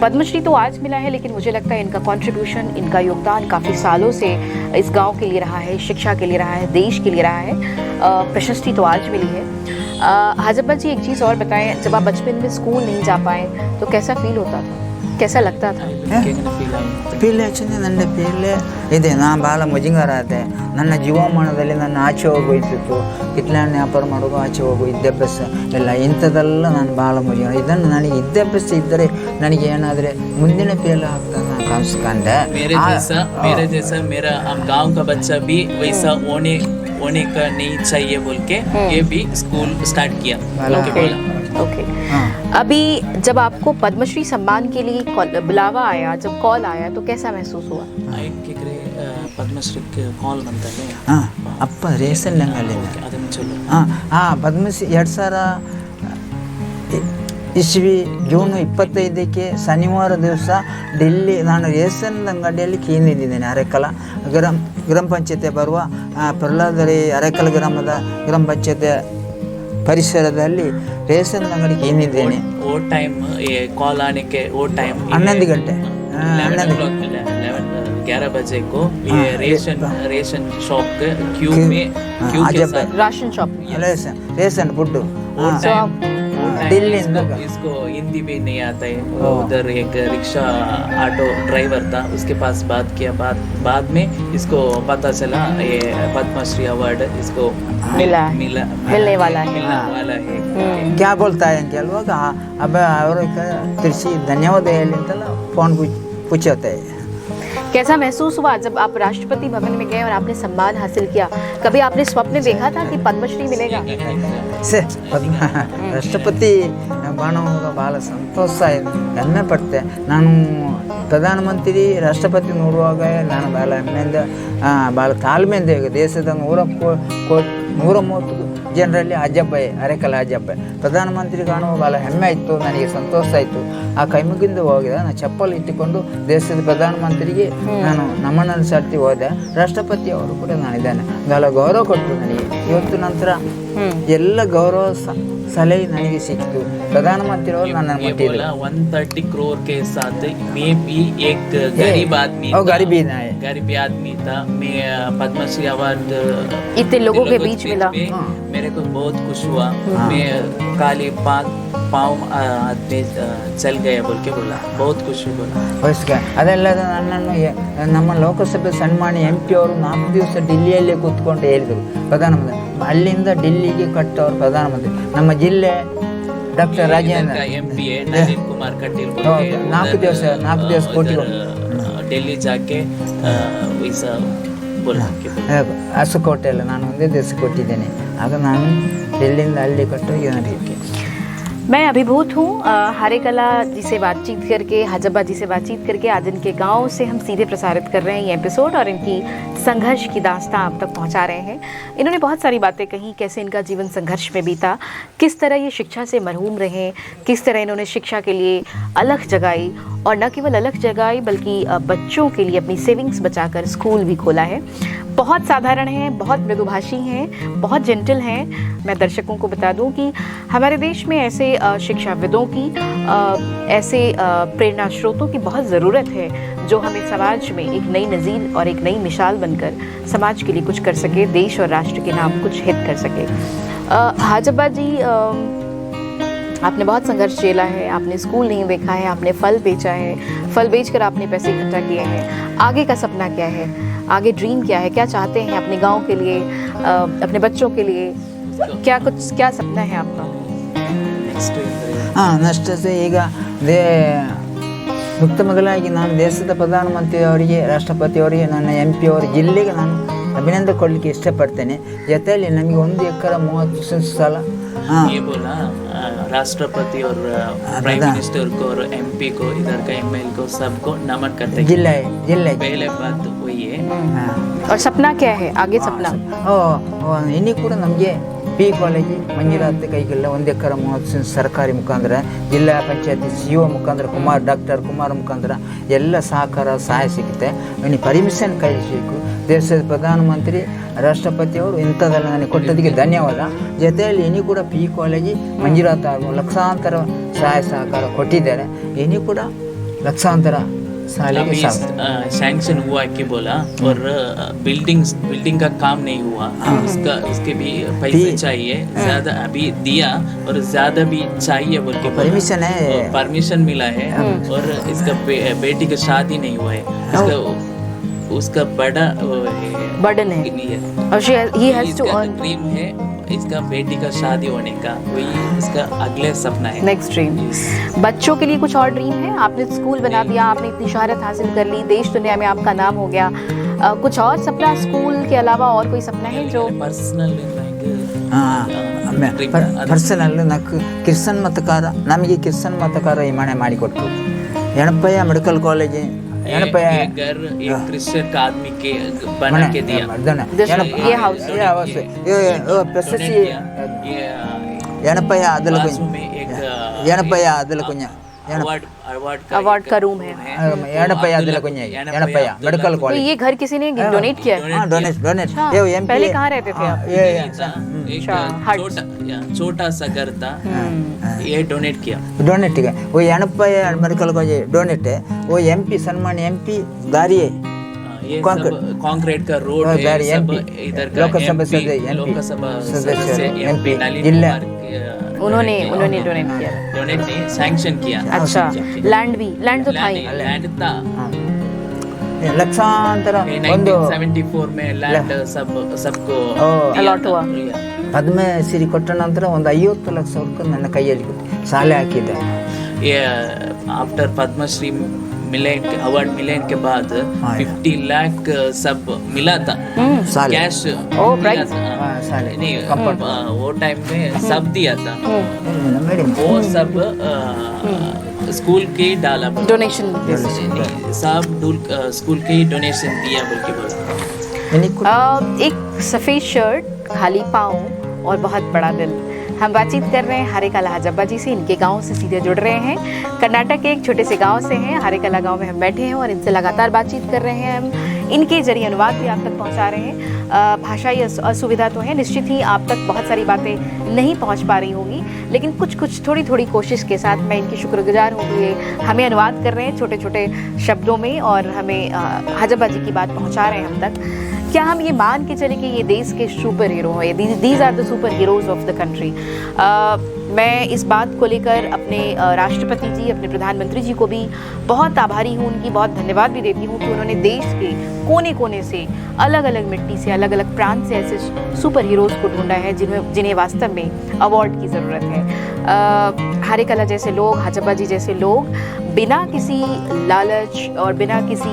पद्मश्री तो आज मिला है, लेकिन मुझे लगता है इनका कंट्रीब्यूशन, इनका योगदान काफ़ी सालों से इस गांव के लिए रहा है, शिक्षा के लिए रहा है, देश के लिए रहा है। प्रशस्ति तो आज मिली है। हाजब्बा जी, एक चीज़ और बताएं, जब आप बचपन में स्कूल नहीं जा पाए तो कैसा फील होता था, कैसा लगता था? ಪೀಲೆ ಹಚ್ಚಿಂದ ನನ್ನ ಪೀಲೆ ಇದೆ, ನಾನು ಭಾಳ ಮುಜುಗರ ಆದೆ. ನನ್ನ ಜೀವಮಾನದಲ್ಲಿ ನನ್ನ ಆಚೆ ಹೋಗೋಯ್ತಿತ್ತು, ಕಿತ್ಲಾಣಿ ವ್ಯಾಪಾರ ಮಾಡೋದು, ಆಚೆ ಹೋಗು, ವಿದ್ಯಾಭ್ಯಾಸ ಎಲ್ಲ ಇಂಥದ್ದೆಲ್ಲ ನಾನು ಭಾಳ ಮುಜುಗರ. ಇದನ್ನು ನನಗೆ ವಿದ್ಯಾಭ್ಯಾಸ ಇದ್ದರೆ ನನಗೆ ಏನಾದರೆ ಮುಂದಿನ ಪೀಲೆ ಆಗ್ತದೆ ನಾನು ಕನಸ್ಕೊಂಡೆ. मेरे जैसा मेरा गांव का बच्चा भी वैसा होने का नहीं चाहिए बोल के ये भी स्कूल स्टार्ट किया। ओके, अभी जब आपको पद्मश्री सम्मान के लिए बुलावा आया, जब कॉल आया, तो कैसा महसूस हुआ? पद्मश्री कॉल बनता है ಹಾಂ ಅಪ್ಪ ರೇಷನ್ ಅಲ್ಲಿಂದ ಅದನ್ನು ಚಲೋ ಪದ್ಮಶ್ರೀ 2000 ಇಸ್ವಿ ಜೂನ್ 25ಕ್ಕೆ ಶನಿವಾರ ದಿವಸ ಡೆಲ್ಲಿ ನಾನು ರೇಷನ್ ಅಂಗಡಿಯಲ್ಲಿ ಕೀನಿದ್ದೇನೆ. ಅರೆಕಲ ಗ್ರಾಮ ಪಂಚಾಯತಿ ಬರುವ ಪ್ರಹ್ಲಾದರಿ ಅರೆಕಲ್ ಗ್ರಾಮದ ಗ್ರಾಮ ಪಂಚಾಯತಿ ಪರಿಸರದಲ್ಲಿ ರೇಷನ್ ಅಂಗಡಿ ಕೀನಿದ್ದೇನೆ. वो टाइम ये कॉल आने के वो टाइम 11 ಗಂಟೆ 11 बजे को ये रेशन शॉप के क्यू के साथ ration shop? Ration food Delhi इसको हिंदी भी नहीं आता है। उधर एक रिक्शा ऑटो ड्राइवर था, उसके पास बात किया, बाद में इसको पता चला ये पद्मश्री अवार्ड इसको मिलने वाला है। क्या बोलता है ಅಂತ ಹೇಳುವಾಗ अब ಅವರು ತಿಳಿಸಿ ಧನ್ಯವಾದ ಹೇಳಿ ಅಂತೆಲ್ಲ ಫೋನ್ पूछते हैं। कैसा महसूस हुआ जब आप राष्ट्रपति भवन में गए और आपने सम्मान हासिल किया? कभी आपने स्वप्न में देखा था कि पद्मश्री मिलेगा? ರಾಷ್ಟ್ರಪತಿ ಕಾಣುವಾಗ ಭಾಳ ಸಂತೋಷ ಆಯಿತು, ಹೆಮ್ಮೆ ಪಡ್ತೆ. ನಾನು ಪ್ರಧಾನಮಂತ್ರಿ ರಾಷ್ಟ್ರಪತಿ ನೋಡುವಾಗ ನಾನು ಭಾಳ ಹೆಮ್ಮೆಯಿಂದ ಭಾಳ ತಾಳ್ಮೆಯಿಂದ ದೇಶದ 130 ಜನರಲ್ಲಿ ಅಜ್ಜಬ್ಬಯ್ಯ ಅರೆಕಲ್ ಅಜ್ಜಬ್ಬಯ್ಯ ಪ್ರಧಾನಮಂತ್ರಿ ಕಾಣುವ ಭಾಳ ಹೆಮ್ಮೆ ಆಯಿತು, ನನಗೆ ಸಂತೋಷ ಆಯಿತು. ಆ ಕೈಮುಗಿಂದ ಹೋಗಿದ ನಾನು ಚಪ್ಪಲ್ ಇಟ್ಟುಕೊಂಡು ದೇಶದ ಪ್ರಧಾನಮಂತ್ರಿಗೆ ನಾನು ನಮನ ಸಲ್ತಿ ಹೋದೆ. ರಾಷ್ಟ್ರಪತಿ ಅವರು ಕೂಡ ನಾನಿದ್ದಾನೆ, ಭಾಳ ಗೌರವ ಕೊಟ್ಟರು ನನಗೆ. ಇವತ್ತು ನಂತರ ಎಲ್ಲ ಗೌರವ ಸಲಹೆ ನನಗೆ ಸಿಕ್ತು. प्रधानमंत्री और नन्ना 130 करोड़ के साथ मैं भी एक गरीब आदमी गरीब आदमी था। मैं पद्मश्री अवार्ड इतने लोगों के बीच मिला, मेरे को बहुत खुश हुआ। मैं काली पाँव आदमी चल गया बोल के बोला, बहुत खुश बोला। ಅದಲ್ಲದೆ ನನ್ನನ್ನು ನಮ್ಮ ಲೋಕಸಭೆ ಸನ್ಮಾನ್ಯ MP ಅವರು 4 ದಿವಸ ಡಿಲ್ಲಿಯಲ್ಲೇ ಕೂತ್ಕೊಂಡು ಹೇಳಿದರು ಪ್ರಧಾನಮಂತ್ರಿ. ಅಲ್ಲಿಂದ ಡಿಲ್ಲಿಗೆ ಕಟ್ಟವರು ಪ್ರಧಾನಮಂತ್ರಿ. ನಮ್ಮ ಜಿಲ್ಲೆ ಡಾಕ್ಟರ್ ರಾಜೇಂದ್ರ MP नलिन कुमार कटील 4 ದಿವಸ ಕೊಟ್ಟು ಡೆಲ್ಲಿ ಜಾಕೆ ವೈಸಾ बोला ಹಸುಕೋಟೆಲ್ಲ ನಾನು ಒಂದೇ ದಿವಸ ಕೊಟ್ಟಿದ್ದೇನೆ. ಆಗ ನಾನು ಡೆಲ್ಲಿಯಿಂದ ಅಲ್ಲಿ ಕಟ್ಟೋಗಿ ನನಗೆ मैं अभिभूत हूँ हरेकला जी से बातचीत करके, हाजब्बा जी से बातचीत करके। आज इनके गांव से हम सीधे प्रसारित कर रहे हैं ये एपिसोड और इनकी संघर्ष की दास्तां आप तक पहुंचा रहे हैं। इन्होंने बहुत सारी बातें कही, कैसे इनका जीवन संघर्ष में बीता, किस तरह ये शिक्षा से मरहूम रहे, किस तरह इन्होंने शिक्षा के लिए अलख जगाई और न केवल अलग जगह बल्कि बच्चों के लिए अपनी सेविंग्स बचाकर स्कूल भी खोला है। बहुत साधारण हैं, बहुत मृदुभाषी हैं, बहुत जेंटल हैं। मैं दर्शकों को बता दूं कि हमारे देश में ऐसे शिक्षाविदों की, ऐसे प्रेरणा स्रोतों की बहुत ज़रूरत है जो हमें समाज में एक नई नज़ीर और एक नई मिसाल बनकर समाज के लिए कुछ कर सके, देश और राष्ट्र के नाम कुछ हित कर सके। हाजब्बा जी, आपने बहुत संघर्ष झेला है, आपने स्कूल नहीं देखा है, आपने फल बेचा है, फल बेचकर आपने पैसे इकट्ठा किए हैं। आगे का सपना क्या है, आगे ड्रीम क्या है, क्या चाहते हैं अपने गांव के लिए, अपने बच्चों के लिए, क्या सपना है आपका? ನೆಕ್ಸ್ಟ್ ಈಗ ಮೊದಲಾಗಿ ನಾನು ದೇಶದ ಪ್ರಧಾನಮಂತ್ರಿಯವರಿಗೆ, ರಾಷ್ಟ್ರಪತಿಯವರಿಗೆ, ನನ್ನ MP ಅವರ ಜಿಲ್ಲೆಗೆ ನಾನು ಅಭಿನಂದನೆ ಕೊಡಲಿಕ್ಕೆ ಇಷ್ಟಪಡ್ತೇನೆ. ಜೊತೆಯಲ್ಲಿ ನಮಗೆ 1 ಎಕರೆ 30 ಸೆಂಟ್ ಸ್ಥಳ ये बोला राष्ट्रपति और प्राइम मिनिस्टर को और MP को, इधर का ML को, सबको नमन करते हैं। ಜಿಲ್ಲೆ पहले बात वही है। और सपना क्या है, आगे सपना? ಇನ್ನೂ ಕೂಡ ನಮಗೆ ಪಿ ಕಾಲೇಜ್ ಮಂಜುನಾಥ ಕೈಗೆಲ್ಲ 1 ಎಕರೆ 30 ಸೆಂಟ್ ಸರ್ಕಾರಿ ಮುಖಾಂತರ, ಜಿಲ್ಲಾ ಪಂಚಾಯತಿ CO ಮುಖಾಂತರ ಡಾಕ್ಟರ್ ಕುಮಾರ್ ಮುಖಾಂತರ ಎಲ್ಲ ಸಹಕಾರ ಸಹಾಯ ಸಿಗುತ್ತೆ. ಇನ್ನು ಪರ್ಮಿಷನ್ ಕಳಿಸಬೇಕು. ದೇಶದ ಪ್ರಧಾನಮಂತ್ರಿ, ರಾಷ್ಟ್ರಪತಿಯವರು ಇಂಥದ್ದೆಲ್ಲ ನನಗೆ ಕೊಟ್ಟದಕ್ಕೆ ಧನ್ಯವಾದ. ಜೊತೆಯಲ್ಲಿ ಇನ್ನೂ ಕೂಡ ಪಿ ಕಾಲೇಜ್ ಮಂಜುನಾಥ ಲಕ್ಷಾಂತರ ಸಹಾಯ ಸಹಕಾರ ಕೊಟ್ಟಿದ್ದಾರೆ. ಇನ್ನೂ ಕೂಡ ಲಕ್ಷಾಂತರ अभी सैंक्शन हुआ कि बोला, और बिल्डिंग का काम नहीं हुआ, उसके भी पैसे चाहिए ज़्यादा, अभी दिया और ज़्यादा भी चाहिए बोल के परमिशन मिला है। और इसका बेटी का शादी नहीं हुआ है, उसका बड़ा बर्डन है और he has to earn. Dream है इसका बेटी का शादी होने का, वही इसका अगले सपना है, नेक्स्ट ड्रीम। बच्चों के लिए कुछ और ड्रीम है? आपने स्कूल बना दिया, आपने इतनी शहरत हासिल कर ली, देश दुनिया में आपका नाम हो गया, कुछ और सपना स्कूल के अलावा और कोई सपना है जो पर्सनल? ಪರ್ಸನಲ್ ಕ್ರಿಶ್ಚಿಯನ್ ಮತಕಾರ, ನಮಗೆ ಕ್ರಿಶ್ಚಿಯನ್ ಮತಕಾರ ಈ ಮನೆ ಮಾಡಿಕೊಟ್ರು. ಯಣಪಯ್ಯ ಮೆಡಿಕಲ್ ಕಾಲೇಜ್, ಯಣಪಯ್ಯ क्रिश्चियन का आदमी के बना के दिया। ये हाउस यणपಯ್ಯ ಅದಲ ಕುഞ്ഞ अवार्ड का रूम है। यणपಯ್ಯ ಅದಲ ಕುഞ്ഞ यणपಯ್ಯ मेडिकल तो कॉलेज। ये घर किसी ने डोनेट किया है? डोनेट। पहले कहाँ रहते थे आप? छोटा सा घर था, ये डोनेट किया। डोनेट किया वो यणपಯ್ಯ मेडिकल कॉलेज डोनेट है। वो MP सम्मान्य MP दारी है, ये कंक्रीट का रोड है, सब इधर का लोकसभा सदस्य MP जिला उन्होंने डोनेट किया। डोनेट नहीं, सैंक्शन किया। अच्छा, लैंड तो था ही। लैंड था ಲಕ್ಷಾಂತರ 1974 में लैंड सबको अलॉट हुआ। ಪದ್ಮಶ್ರೀ ಕೊಟ್ಟ ನಂತರ ಒಂದು 50 ಲಕ್ಷ ರೂಪಾಯಿ ನನ್ನ ಕೈಯಲ್ಲಿ ಕೊಟ್ಟು ಶಾಲೆ ಹಾಕಿದ್ದೆ. ये आफ्टर पद्मश्री अवार्ड मिलने के बाद 50 लाख सब मिला था कैश। नहीं, वो टाइम में सब दिया था, वो सब स्कूल के ही डाला, डोनेशन सब स्कूल के ही डोनेशन दिया बोल के बोला। एक सफ़ेद शर्ट, खाली पाँव और बहुत बड़ा दिल। हम बातचीत कर रहे हैं हरेकला हाजब्बा जी से, इनके गांव से सीधे जुड़ रहे हैं। कर्नाटक के एक छोटे से गांव से हैं, हरेकला गांव में हम बैठे हैं और इनसे लगातार बातचीत कर रहे हैं। हम इनके जरिए अनुवाद भी आप तक पहुंचा रहे हैं। भाषाई असुविधा तो है, निश्चित ही आप तक बहुत सारी बातें नहीं पहुंच पा रही होंगी, लेकिन कुछ थोड़ी कोशिश के साथ मैं इनकी शुक्रगुजार हूँ कि हमें अनुवाद कर रहे हैं छोटे छोटे शब्दों में और हमें हाजब्बा जी की बात पहुँचा रहे हैं हम तक। क्या हम ये मान के चले कि ये देश के सुपर हीरो हैं, these are the super heroes of the country? मैं इस बात को लेकर अपने राष्ट्रपति जी, अपने प्रधानमंत्री जी को भी बहुत आभारी हूँ, उनकी बहुत धन्यवाद भी देती हूँ कि उन्होंने देश के कोने कोने से, अलग अलग मिट्टी से, अलग अलग प्रांत से ऐसे सुपर हीरोज़ को ढूंढा है जिन्हें वास्तव में अवार्ड की ज़रूरत है। हरेकला जैसे लोग, हाजब्बा जी जैसे लोग बिना किसी लालच और बिना किसी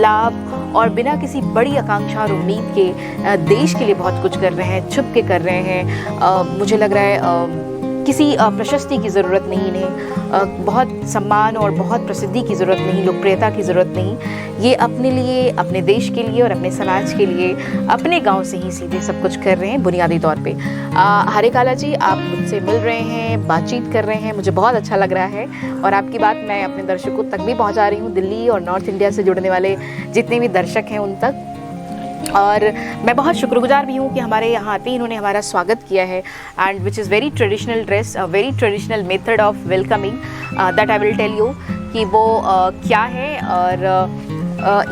लाभ और बिना किसी बड़ी आकांक्षा और उम्मीद के देश के लिए बहुत कुछ कर रहे हैं, छुप के कर रहे हैं। मुझे लग रहा है किसी प्रशस्ति की ज़रूरत नहीं इन्हें, बहुत सम्मान और बहुत प्रसिद्धि की ज़रूरत नहीं, लोकप्रियता की ज़रूरत नहीं। ये अपने लिए, अपने देश के लिए और अपने समाज के लिए अपने गांव से ही सीधे सब कुछ कर रहे हैं बुनियादी तौर पे। हरेकाला जी, आप मुझसे मिल रहे हैं, बातचीत कर रहे हैं, मुझे बहुत अच्छा लग रहा है और आपकी बात मैं अपने दर्शकों तक भी पहुँचा रही हूँ, दिल्ली और नॉर्थ इंडिया से जुड़ने वाले जितने भी दर्शक हैं उन तक। और मैं बहुत शुक्रगुजार भी हूँ कि हमारे यहाँ आते ही इन्होंने हमारा स्वागत किया है, and which is very traditional dress, very traditional method of welcoming that I will tell you कि वो क्या है। और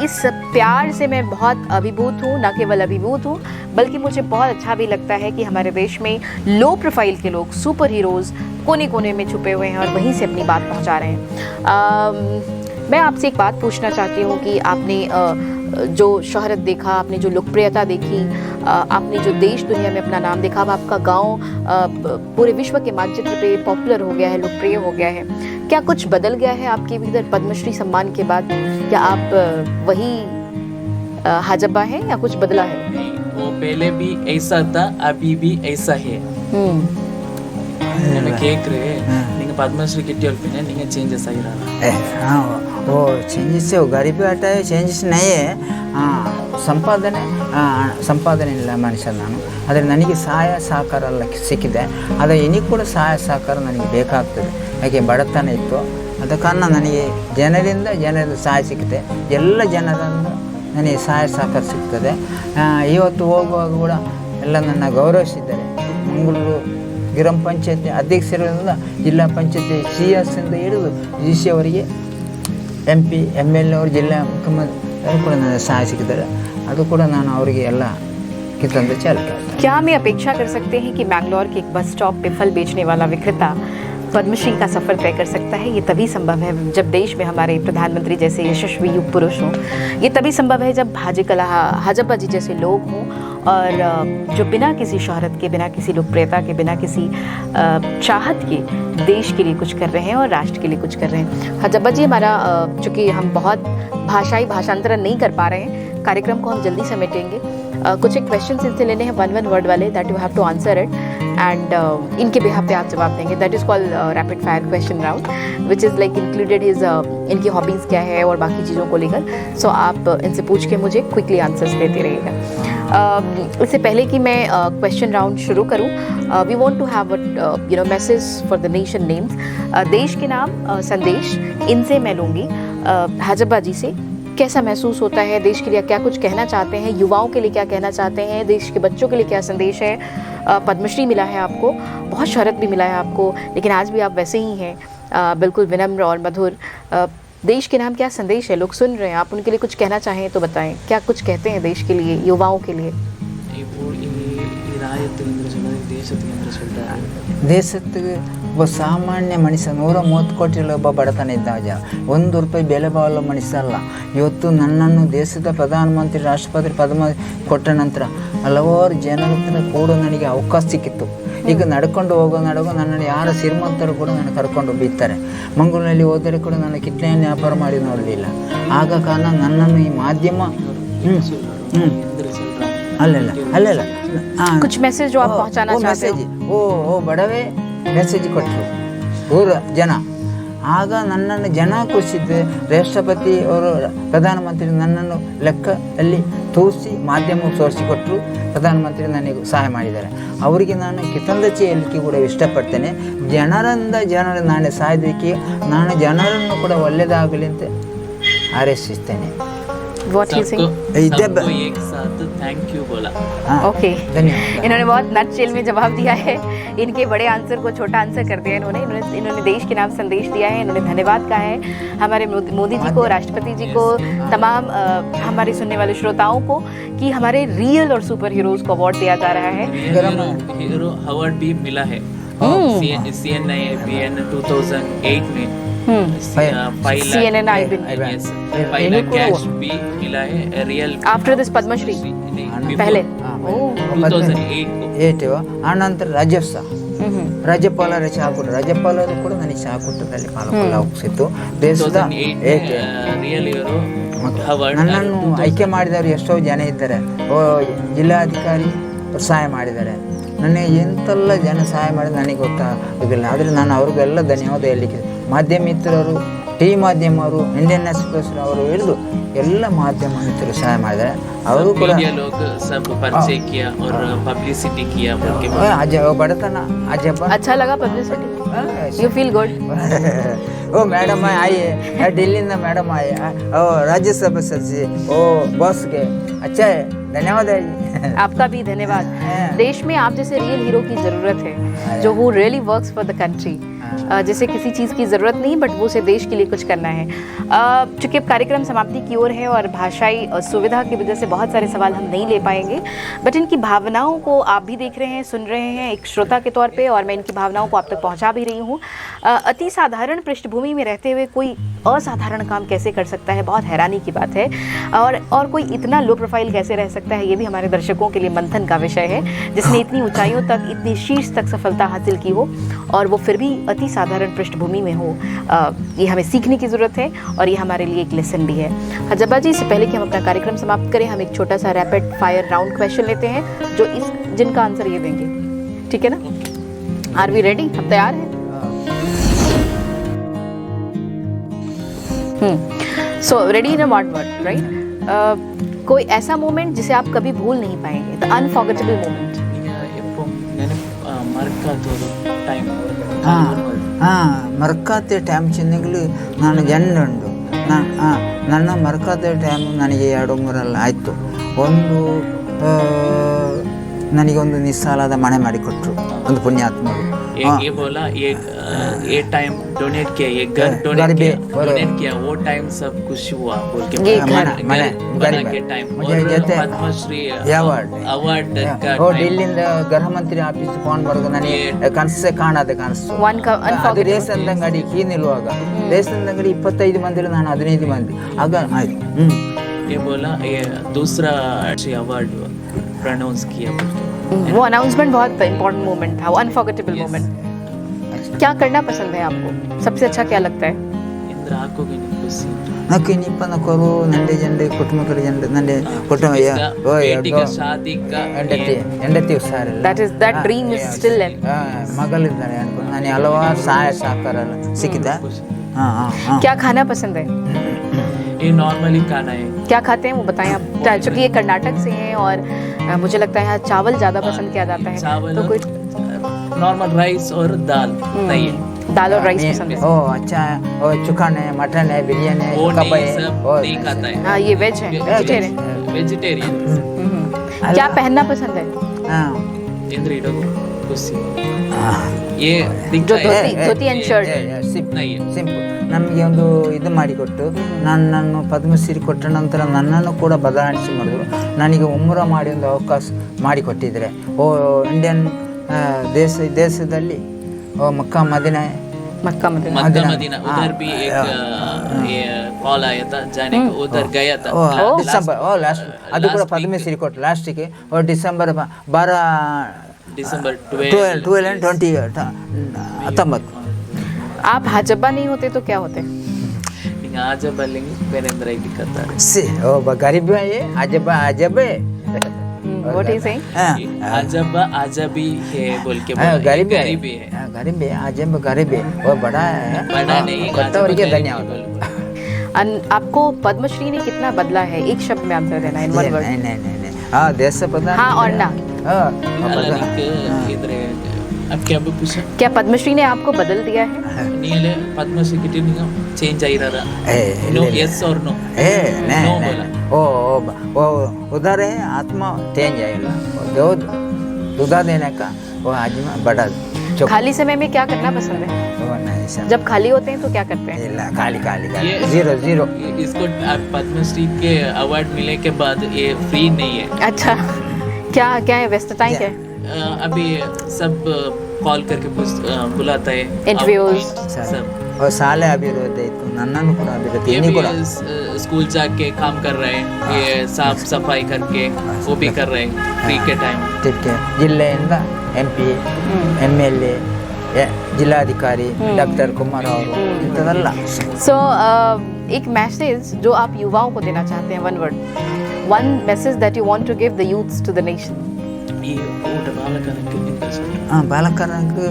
इस प्यार से मैं बहुत अभिभूत हूँ, न केवल अभिभूत हूँ बल्कि मुझे बहुत अच्छा भी लगता है कि हमारे देश में लो प्रोफाइल के लोग, सुपर हीरोज़ कोने कोने में छुपे हुए हैं और वहीं से अपनी बात पहुँचा रहे हैं। मैं आपसे एक बात पूछना चाहती हूँ कि आपने जो शोहरत देखा, आपने जो लोकप्रियता देखी, आपने जो देश दुनिया में अपना नाम देखा, अब आपका गांव पूरे विश्व के मानचित्र पे पॉपुलर हो गया है, लोकप्रिय हो गया है, क्या कुछ बदल गया है आपके भीतर पद्मश्री सम्मान के बाद? क्या आप वही हाजब्बा हैं या कुछ बदला है? नहीं, वो पहले भी ऐसा था, अभी भी ऐसा है। मैं केक रहे नहीं पद्मश्री किटियोल पिने नहीं चेंजेस आई रहा। हाँ, वो चेंजेस है, वो गरीबी हटा है, चेंजेस नहीं है। ಸಂಪಾದನೆ ಇಲ್ಲ ಮನುಷ್ಯ ನಾನು, ಆದರೆ ನನಗೆ ಸಹಾಯ ಸಹಕಾರ ಎಲ್ಲ ಸಿಕ್ಕಿದೆ, ಆದರೆ ಇನ್ನೂ ಕೂಡ ಸಹಾಯ ಸಹಕಾರ ನನಗೆ ಬೇಕಾಗ್ತದೆ. ಯಾಕೆ ಬಡತನ ಇತ್ತು, ಅದ ಕಾರಣ ನನಗೆ ಜನರ ಸಹಾಯ ಸಿಕ್ಕಿದೆ, ಎಲ್ಲ ಜನರಿಂದ ನನಗೆ ಸಹಾಯ ಸಹಕಾರ ಸಿಗ್ತದೆ. ಇವತ್ತು ಹೋಗುವಾಗ ಕೂಡ ಎಲ್ಲ ನನ್ನ ಗೌರವಿಸಿದ್ದಾರೆ. ಮಂಗಳೂರು ಗ್ರಾಮ ಪಂಚಾಯತಿ ಅಧ್ಯಕ್ಷರಿಂದ ಜಿಲ್ಲಾ ಪಂಚಾಯತಿ CS ಇಂದ ಹಿಡಿದು GC ಅವರಿಗೆ MP MLA ಅವರು ಜಿಲ್ಲಾ ಮುಖ್ಯಮಂತ್ರಿ ಕೂಡ ನನ್ನ ಸಹಾಯ ಸಿಕ್ಕಿದ್ದಾರೆ. ಅದು ಕೂಡ ನಾನು ಅವರಿಗೆ ಎಲ್ಲ ಕಿತ್ತಂತ ಚಾಲಕ. क्या हमें अपेक्षा कर सकते हैं कि मैंगलोर के एक बस स्टॉप पे फल बेचने वाला विक्रेता पद्मश्री का सफ़र तय कर सकता है? ये तभी संभव है जब देश में हमारे प्रधानमंत्री जैसे यशस्वी युग पुरुष हों। ये तभी संभव है जब हाजब्बा जी जैसे लोग हों और जो बिना किसी शोहरत के, बिना किसी लोकप्रियता के, बिना किसी चाहत के देश के लिए कुछ कर रहे हैं और राष्ट्र के लिए कुछ कर रहे हैं। हाजब्बा जी, हमारा चूँकि हम बहुत भाषांतरण नहीं कर पा रहे हैं, कार्यक्रम को हम जल्दी समेटेंगे। कुछ एक क्वेश्चन इनसे लेने हैं, 1 वर्ड वाले, that you have to answer it and इनके बिहाफ पे आप जवाब देंगे. That is called rapid fire question round, which is like included his इनकी हॉबीज़ क्या है और बाकी चीज़ों को लेकर. सो आप इनसे पूछ के मुझे क्विकली आंसर्स देते रहिएगा. इससे पहले कि मैं क्वेश्चन राउंड शुरू करूं, we want to have message for the nation names. देश के नाम संदेश इनसे मैं लूँगी. हाजब्बा जी से कैसा महसूस होता है, देश के लिए क्या कुछ कहना चाहते हैं, युवाओं के लिए क्या कहना चाहते हैं, देश के बच्चों के लिए क्या संदेश है? पद्मश्री मिला है आपको, बहुत शोहरत भी मिला है आपको, लेकिन आज भी आप वैसे ही हैं, बिल्कुल विनम्र और मधुर. देश के नाम क्या संदेश है? लोग सुन रहे हैं, आप उनके लिए कुछ कहना चाहें तो बताएं. क्या कुछ कहते हैं देश के लिए, युवाओं के लिए? ದೇಶಕ್ಕೆ ಒಬ್ಬ ಸಾಮಾನ್ಯ ಮನುಷ್ಯ 130 ಕೋಟಿಯಲ್ಲಿ ಒಬ್ಬ ಬಡತನ ಇದ್ದಾಗ ₹1 ಬೆಲೆ ಬಾಳುವ ಮನುಷ್ಯ ಅಲ್ಲ. ಇವತ್ತು ನನ್ನನ್ನು ದೇಶದ ಪ್ರಧಾನಮಂತ್ರಿ, ರಾಷ್ಟ್ರಪತಿ ಪದವಿ ಕೊಟ್ಟ ನಂತರ ಹಲವಾರು ಜನರ ಹತ್ರ ಕೂಡ ನನಗೆ ಅವಕಾಶ ಸಿಕ್ಕಿತ್ತು. ಈಗ ನಡ್ಕೊಂಡು ಹೋಗೋ ನನ್ನನ್ನು ಯಾರ ಶ್ರೀಮಂತರು ಕೂಡ ನನ್ನ ಕರ್ಕೊಂಡು ಬಿತ್ತಾರೆ. ಮಂಗಳೂರಿನಲ್ಲಿ ಹೋದರೆ ಕೂಡ ನನ್ನ ಕಿಟ್ಲೆಯನ್ನು ವ್ಯಾಪಾರ ಮಾಡಿ ನೋಡಲಿಲ್ಲ. ಆಗ ಕಾರಣ ನನ್ನನ್ನು ಈ ಮಾಧ್ಯಮ ಅಲ್ಲ कुछ मैसेज जो आप पहुंचाना चाहते हो? ಓ ಬಡವೇ ಮೆಸೇಜ್ ಕೊಟ್ಟರು ಊರ ಜನ. ಆಗ ನನ್ನನ್ನು ಜನ ಖುಷಿದ್ದೆ. ರಾಷ್ಟ್ರಪತಿ ಅವರು, ಪ್ರಧಾನಮಂತ್ರಿ ನನ್ನನ್ನು ಲೆಕ್ಕದಲ್ಲಿ ತೋರಿಸಿ ಮಾಧ್ಯಮಕ್ಕೆ ತೋರಿಸಿಕೊಟ್ಟರು. ಪ್ರಧಾನಮಂತ್ರಿ ನನಗೆ ಸಹಾಯ ಮಾಡಿದ್ದಾರೆ. ಅವರಿಗೆ ನಾನು ಕಿತಂದಚಿ ಹೇಳಲಿಕ್ಕೆ ಕೂಡ ಇಷ್ಟಪಡ್ತೇನೆ. ಜನರ ನಾನು ಸಾಯೋದಕ್ಕೆ, ನಾನು ಜನರನ್ನು ಕೂಡ ಒಳ್ಳೆಯದಾಗಲಿ ಅಂತ ಹಾರೈಸುತ್ತೇನೆ. What you think? सबको एक साथ थैंक यू बोला. ओके, धन्यवाद. इन्होंने बहुत नटशेल में जवाब दिया है. इनके बड़े आंसर को छोटा आंसर कर दिया इन्होंने देश के नाम संदेश दिया है. इन्होंने धन्यवाद कहा है हमारे मोदी जी को, राष्ट्रपति जी को, तमाम हमारे सुनने वाले श्रोताओं को कि हमारे रियल और सुपर हीरोज को अवार्ड दिया जा रहा है. हीरो अवार्ड भी मिला है CNIPN 2008 में. 5 लाख कैश भी मिला है रियल आफ्टर दिस पद्मश्री. पहले 2008 ಆನಂತರ ರಾಜ್ಯಪಾಲರ ಚಹಾ ಕೊಟ್ಟರು. ರಾಜ್ಯಪಾಲರು ಕೂಡ ನನಗೆ ಚಹಾ ಕೊಟ್ಟದಲ್ಲಿ ಪಾಲಸಿತ್ತು. ದೇಶದ ನನ್ನನ್ನು ಆಯ್ಕೆ ಮಾಡಿದವರು ಎಷ್ಟೋ ಜನ ಇದ್ದಾರೆ. ಜಿಲ್ಲಾಧಿಕಾರಿ ಸಹಾಯ ಮಾಡಿದ್ದಾರೆ, ನನಗೆ ಎಂತೆಲ್ಲ ಜನ ಸಹಾಯ ಮಾಡಿ ನನಗೆ ಗೊತ್ತಾಗಲಿಲ್ಲ. ಆದರೆ ನಾನು ಅವ್ರಿಗೆಲ್ಲ ಧನ್ಯವಾದ ಹೇಳಲಿಕ್ಕೆ ಮಾಧ್ಯಮ ಮಿತ್ರರು, ಟಿ ಮಾಧ್ಯಮರು, ಇಂಡಿಯನ್ ಎಕ್ಸ್ಪ್ರೆಸ್ ಅವರು ಹಿಡಿದು ಎಲ್ಲ ಮಾಧ್ಯಮ ಮಿತ್ರರು ಸಹಾಯ ಮಾಡಿದ್ದಾರೆ. ಅವರು ಕೂಡ मीडिया लोग सब परिचय किया और पब्लिसिटी किया बोल के ಅಜ ಬಡತನ ಅಜಬ್ಬ अच्छा लगा publicity? You feel good? Oh madam आई है दिल्ली में, मैडम आई है, ओ राज्यसभा सदस्य, ओ बॉस के अच्छा है, धन्यवाद है जी। आपका भी धन्यवाद। देश में आप जैसे रियल हीरो की ज़रूरत है, जो who really works for the country, जिसे किसी चीज़ की ज़रूरत नहीं बट वो उसे देश के लिए कुछ करना है। चूँकि अब कार्यक्रम समाप्ति की ओर है और भाषाई सुविधा की वजह से बहुत सारे सवाल हम नहीं ले पाएंगे, बट इनकी भावनाओं को आप भी देख रहे हैं, सुन रहे हैं एक श्रोता के तौर पे, और मैं इनकी भावनाओं को आप तक पहुंचा भी रही हूँ। अति साधारण पृष्ठभूमि में रहते हुए कोई असाधारण काम कैसे कर सकता है, बहुत हैरानी की बात है। और कोई इतना लो प्रोफाइल कैसे रह सकता है, ये भी हमारे दर्शकों के लिए मंथन का विषय है, जिसने इतनी ऊंचाइयों तक, इतनी शीर्ष तक सफलता हासिल की हो और वो फिर भी अति साधारण पृष्ठभूमि में हो। ये हमें सीखने की ज़रूरत है और ये हमारे लिए एक लेसन भी है। हजब्बा जी, इससे पहले कि हम अपना कार्यक्रम समाप्त करें, हम एक छोटा सा रैपिड फायर राउंड क्वेश्चन लेते हैं, जो जिनका आंसर ये देंगे, ठीक है ना? Are we ready? हम तैयार हैं? So ready in a one word, right? कोई ऐसा मोमेंट जिसे आप कभी भूल नहीं पाएंगे, द अनफॉरगेटेबल मोमेंट. എപ്പം ഞാൻ മറക്കാത്തൊരു ടൈം ಮರ್ಕಾತೆ ಟೈಮ್ ಚಿನ್ನಗಳು ನಾನು ಜನ್ನುಂಡು ನನ್ನ ಮರ್ಕಾತೆ ಟೈಮ್ ನನಗೆ 2-3 ಆಯಿತು. ಒಂದು ನನಗೆ ಒಂದು ನಿಸ್ಸಾಲದ ಮನೆ ಮಾಡಿಕೊಟ್ರು ಒಂದು ಪುಣ್ಯಾತ್ಮರು. ये बोला ये टाइम डोनेट किया, ये घर डोनेट किया, वो टाइम सब कुछ हुआ बोल के ये बना के टाइम पद्मश्री अवार्ड का ಓ ಡೆಲ್ಲಿಂದ ಗೃಹ ಮಂತ್ರಿ ಆಫೀಸ್ ಫೋನ್ ಬರೋದು ನನಗೆ ಕನಸೇ ಕಾಣದೆ ಕಾಣಿಸ್ತು. ಅದು ರೇಷನ್ ಅಂಗಡಿ ಕೀ ನಿಲ್ಲುವಾಗ ರೇಷನ್ ಅಂಗಡಿ 25 ಮಂದಿ, ನಾನು 15 ಮಂದಿ. ಆಗ ಆಯ್ತು. ये बोला ये दूसरा अवार्ड प्रनाउंस किया. वो अनाउंसमेंट बहुत इंपॉर्टेंट मोमेंट था, वो अनफॉरगेटेबल मोमेंट. क्या करना पसंद है आपको? सबसे अच्छा क्या लगता है? इंद्र आपको भी नहीं खुशी నాకు నిప్పన కొరు నండే జండే కుటుంబకర జండే నండే కుటుంబ बेटी का शादी का ಹೆಂಡತಿ ಸಾರ that dream is still in. ಮಗಳಿದ್ದಾರೆ ಅನ್ಕೊಂಡು ನಾನು ಹಲವಾರು ಸಹಾಯ ಸಹಕಾರ ಸಿಕ್ಕಿದ. क्या खाना पसंद है? ये नॉर्मली खाना है. क्या खाते हैं वो बताएं आप, चूँकि ये कर्नाटक से हैं और मुझे लगता है यहाँ चावल ज़्यादा पसंद किया जाता है, चावल तो कोई नॉर्मल राइस और दाल नहीं है. दाल और राइस पसंद है. ओ अच्छा है, ओ चिकन है, मटन है, बिरयानी है, वो कबाब नहीं, है, सब नहीं खाता है. हाँ, ये वेज है, वेजिटेरियन. वेजिटेरियन. क्या पहनना पसंद है? इंद्र इडो खुशी ये जो धोती एंड शर्ट नहीं है. ಸಿಂಪಲ್. ನಮಗೆ ಒಂದು ಇದು ಮಾಡಿಕೊಟ್ಟು ನನ್ನನ್ನು ಪದ್ಮಶ್ರೀ ಕೊಟ್ಟ ನಂತರ ನನ್ನನ್ನು ಕೂಡ ಬದಲಾಯಿಸಿ ಮಾಡಿದ್ರು. ನನಗೆ ಉಮ್ರ ಮಾಡಿ ಒಂದು ಅವಕಾಶ ಮಾಡಿಕೊಟ್ಟಿದ್ದಾರೆ. ಓ ಇಂಡಿಯನ್ ದೇಶದಲ್ಲಿ ಓ ಮಕ್ಕಾ ಮದೀನಾ मक्का मदीना उधर भी एक ये कॉल आया था जाने को, उधर गया था. ಡಿಸೆಂಬರ್ ಲಾಸ್ಟ್ ಅದು ಕೂಡ ಪದ್ಮಶ್ರೀ ಕೊಟ್ಟು ಲಾಸ್ಟಿಗೆ ಡಿಸೆಂಬರ್ 12 दिसंबर 12 and 20 19. आप हजब्बा नहीं होते तो क्या होते? आज बल्लेंगे पेरेंद्र ही दिखाता है. से ओ गरीब है ये अजब है. What are you saying? आजबी है बोल के गरीब है, गरीब है. अजब गरीब है, वो बड़ा है, बड़ा नहीं, के धन्यवाद. आपको पद्मश्री ने कितना बदला है? एक शब्द में आंसर देना, इन वन वर्ड. नहीं हाँ देश से पता. हाँ और ना. इधर अब क्या पूछा? क्या पद्मश्री ने आपको बदल दिया है? नहीं, पद्मश्री की टीम चेंज आई रहा. नो यस और नो. नहीं बोला. ओ उधर है आत्मा चेंज आएगा. जो उधर देने का वो आजमा बड़ा. खाली समय में क्या करना पसंद है? जब खाली होते हैं तो क्या करते हैं? खाली जीरो. इसको पद्मश्री के अवार्ड मिलने के बाद ये फ्री नहीं है. अच्छा, क्या है व्यस्तताएं क्या है? अभी सब कॉल करके बुलाता है, इंटरव्यूज सब. और साले अभिवृद्धि तो नन्ननु ಕೂಡ अभिवृद्धि ये नहीं भी ಕೂಡ स्कूल जाके काम कर रहे हैं, ये साफ सफाई करके वो भी कर रहे हैं फ्री के टाइम. ठीक है. ಜಿಲ್ಲೆಯಿಂದ MP MLA जिलाधिकारी डॉक्टर कुमार और इंतदल्ला. सो एक मैसेज जो आप युवाओं को देना चाहते हैं, one word, one message that you want to give the youths to the nation. ಈ ಊಟ ಬಾಲಕರಕ್ಕೆ ಎಂತ ಸರ್? ಬಾಲಕರಂಗೆ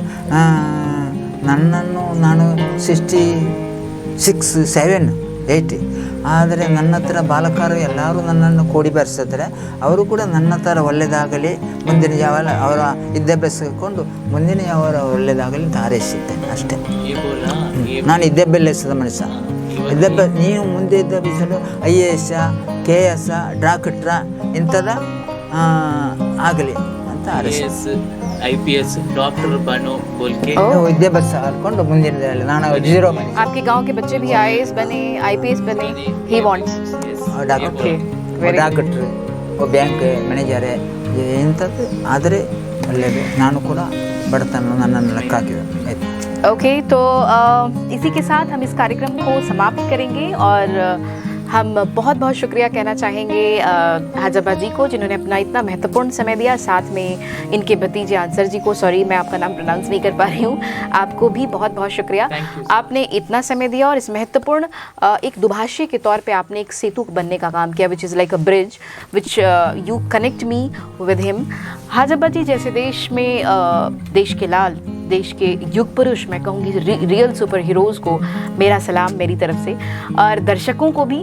ನನ್ನನ್ನು ನಾನು 66, 7, 80, ಆದರೆ ನನ್ನ ಹತ್ರ ಬಾಲಕರು ಎಲ್ಲರೂ ನನ್ನನ್ನು ಕೂಡಿ ಬೆರೆಸಿದ್ರೆ ಅವರು ಕೂಡ ನನ್ನ ಥರ ಒಳ್ಳೆಯದಾಗಲಿ, ಮುಂದಿನ ಯಾವಾಗ ಅವರ ವಿದ್ಯಾಭ್ಯಾಸಕೊಂಡು ಮುಂದಿನ ಯಾವ ಒಳ್ಳೆಯದಾಗಲಿ ಅಂತ ಹಾರೈಸಿದ್ದೇನೆ ಅಷ್ಟೇ. ನಾನು ವಿದ್ಯಾಭ್ಯಾಸದ ಮನುಷ್ಯ. ನೀವು ಮುಂದೆ ವಿದ್ಯಾಭ್ಯಾಸಲು IAS, KS, ಡಾಕ್ಟ್ರ ಇಂಥದ ಆಗಲಿ ಅಂತ ಹಾರೈಸಿ IPS डॉक्टर बनो बोल के विद्याभ्यास हाಕೊಂಡು ಮುಂದಿನದಲ್ಲಿ ನಾನು 0 ಬನ್ನಿ. आपके गांव के बच्चे भी IAS बने, IPS बने, he wants doctor bank manager ಇಂಥದ್ದು ಆದರೆ ಒಳ್ಳೆಯದು. ನಾನು ಕೂಡ ಬಡತನ ನನ್ನನ್ನು ಲೆಕ್ಕ ಹಾಕಿದೆ. ಆಯ್ತು. ओके, तो इसी के साथ हम इस कार्यक्रम को समाप्त करेंगे और हम बहुत बहुत शुक्रिया कहना चाहेंगे हाजबा जी को, जिन्होंने अपना इतना महत्वपूर्ण समय दिया। साथ में इनके भतीजे आंसर जी को, सॉरी मैं आपका नाम प्रोनाउंस नहीं कर पा रही हूँ, आपको भी बहुत बहुत शुक्रिया। आपने इतना समय दिया और इस महत्वपूर्ण एक दुभाषी के तौर पे आपने एक सेतु बनने का काम किया, which is like a bridge which you connect me with him. Hajabba ji जैसे देश में देश के लाल, देश के युग पुरुष, मैं कहूँगी रियल सुपर हीरोज़ को मेरा सलाम मेरी तरफ से, और दर्शकों को भी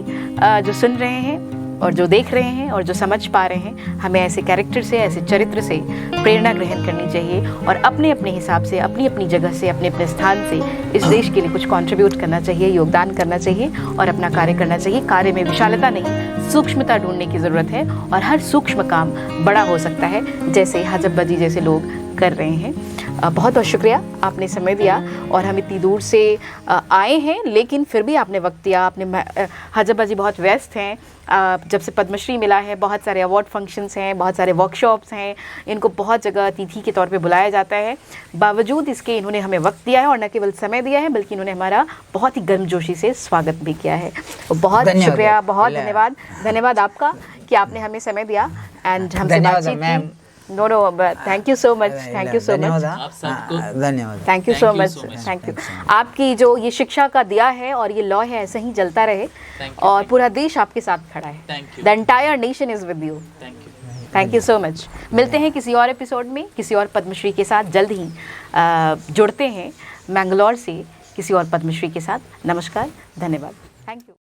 जो सुन रहे हैं और जो देख रहे हैं और जो समझ पा रहे हैं, हमें ऐसे कैरेक्टर से, ऐसे चरित्र से प्रेरणा ग्रहण करनी चाहिए और अपने अपने हिसाब से, अपनी अपनी जगह से, अपने अपने स्थान से इस देश के लिए कुछ कंट्रीब्यूट करना चाहिए, योगदान करना चाहिए और अपना कार्य करना चाहिए। कार्य में विशालता नहीं, सूक्ष्मता ढूंढने की ज़रूरत है और हर सूक्ष्म काम बड़ा हो सकता है, जैसे हाजबा जी जैसे लोग कर रहे हैं। बहुत बहुत शुक्रिया, आपने समय दिया और हम इतनी दूर से आए हैं, लेकिन फिर भी आपने वक्त दिया। आपने हाजबा जी बहुत व्यस्त हैं, जब से पद्मश्री मिला है बहुत सारे अवार्ड फंक्शंस हैं, बहुत सारे वर्कशॉप्स हैं, इनको बहुत जगह अतिथि के तौर पे बुलाया जाता है। बावजूद इसके इन्होंने हमें वक्त दिया है और न केवल समय दिया है, बल्कि इन्होंने हमारा बहुत ही गर्मजोशी से स्वागत भी किया है। बहुत शुक्रिया, बहुत धन्यवाद आपका कि आपने हमें समय दिया एंड हमसे बातचीत की। No thank you so much, thank you so much, धन्यवाद, thank you so much, thank you. आपकी जो ये शिक्षा का दिया है और ये लॉ है, ऐसे ही जलता रहे और पूरा देश आपके साथ खड़ा है। The entire nation is with you. Thank you so much. मिलते हैं किसी और एपिसोड में, किसी और पद्मश्री के साथ जल्द ही जुड़ते हैं मैंगलोर से किसी और पद्मश्री के साथ। नमस्कार, धन्यवाद, थैंक यू।